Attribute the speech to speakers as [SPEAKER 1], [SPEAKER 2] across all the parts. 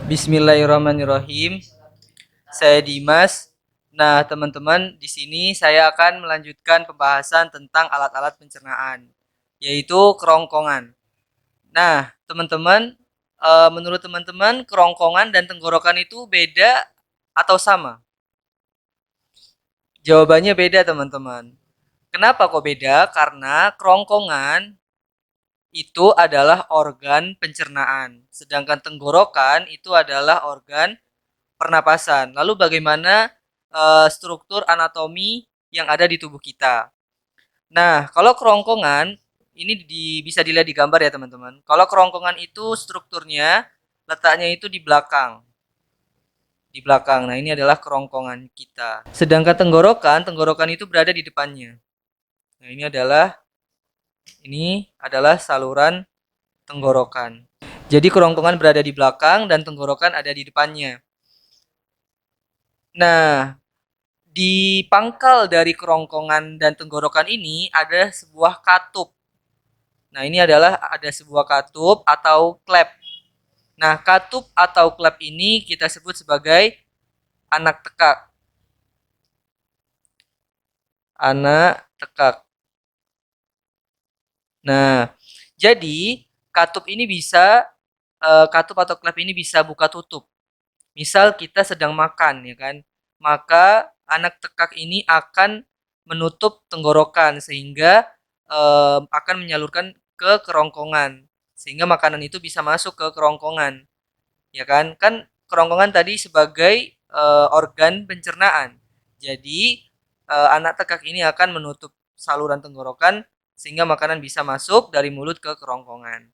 [SPEAKER 1] Bismillahirrahmanirrahim. Saya Dimas. Nah, teman-teman, di sini saya akan melanjutkan pembahasan tentang alat-alat pencernaan, yaitu kerongkongan. Nah, teman-teman, menurut teman-teman, kerongkongan dan tenggorokan itu beda atau sama? Jawabannya beda, teman-teman. Kenapa kok beda? Karena kerongkongan itu adalah organ pencernaan, sedangkan tenggorokan itu adalah organ pernapasan. Lalu bagaimana struktur anatomi yang ada di tubuh kita? Nah, kalau kerongkongan ini bisa dilihat di gambar ya teman-teman. Kalau kerongkongan itu strukturnya letaknya itu di belakang. Di belakang. Nah, ini adalah kerongkongan kita. Sedangkan tenggorokan itu berada di depannya. Nah, ini adalah saluran tenggorokan. Jadi kerongkongan berada di belakang dan tenggorokan ada di depannya. Nah, di pangkal dari kerongkongan dan tenggorokan ini ada sebuah katup. Nah, ini adalah ada sebuah katup atau klep. Nah, katup atau klep ini kita sebut sebagai anak tekak. Anak tekak. Nah, jadi katup atau klep ini bisa buka tutup. Misal kita sedang makan, ya kan? Maka anak tekak ini akan menutup tenggorokan sehingga akan menyalurkan ke kerongkongan sehingga makanan itu bisa masuk ke kerongkongan, ya kan? Kan kerongkongan tadi sebagai organ pencernaan. Jadi anak tekak ini akan menutup saluran tenggorokan sehingga makanan bisa masuk dari mulut ke kerongkongan.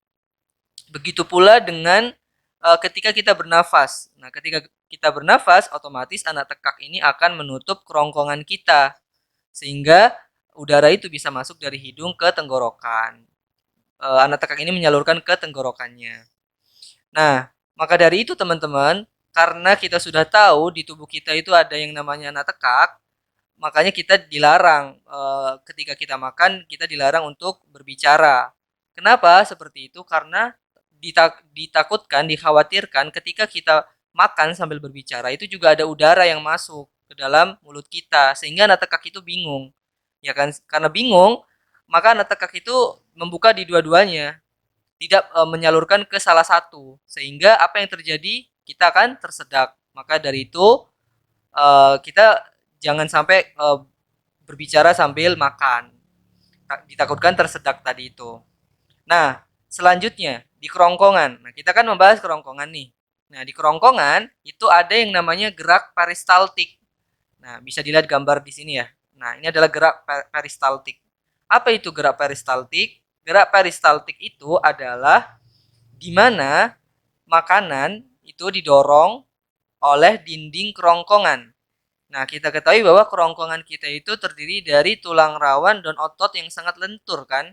[SPEAKER 1] Begitu pula dengan ketika kita bernafas. Nah, ketika kita bernafas, otomatis anak tekak ini akan menutup kerongkongan kita sehingga udara itu bisa masuk dari hidung ke tenggorokan. Anak tekak ini menyalurkan ke tenggorokannya. Nah, maka dari itu teman-teman, karena kita sudah tahu di tubuh kita itu ada yang namanya anak tekak, makanya kita dilarang ketika kita makan, kita dilarang untuk berbicara. Kenapa seperti itu? Karena ditakutkan, dikhawatirkan ketika kita makan sambil berbicara itu juga ada udara yang masuk ke dalam mulut kita sehingga anak tekak itu bingung. Ya kan? Karena bingung, maka anak tekak itu membuka di dua-duanya, tidak menyalurkan ke salah satu. Sehingga apa yang terjadi? Kita akan tersedak. Maka dari itu kita jangan sampai berbicara sambil makan. Ditakutkan tersedak tadi itu. Nah, selanjutnya di kerongkongan. Nah, kita kan membahas kerongkongan nih. Nah, di kerongkongan itu ada yang namanya gerak peristaltik. Nah, bisa dilihat gambar di sini ya. Nah, ini adalah gerak peristaltik. Apa itu gerak peristaltik? Gerak peristaltik itu adalah di mana makanan itu didorong oleh dinding kerongkongan. Nah, kita ketahui bahwa kerongkongan kita itu terdiri dari tulang rawan dan otot yang sangat lentur kan.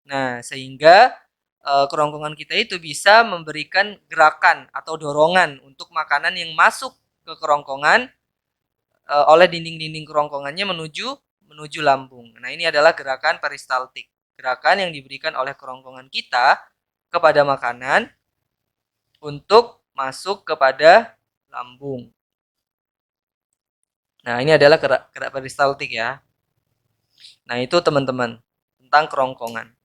[SPEAKER 1] Nah, sehingga kerongkongan kita itu bisa memberikan gerakan atau dorongan untuk makanan yang masuk ke kerongkongan oleh dinding-dinding kerongkongannya menuju menuju lambung. Nah, ini adalah gerakan peristaltik. Gerakan yang diberikan oleh kerongkongan kita kepada makanan untuk masuk kepada lambung. Nah, ini adalah gerak peristaltik ya. Nah, itu teman-teman tentang kerongkongan.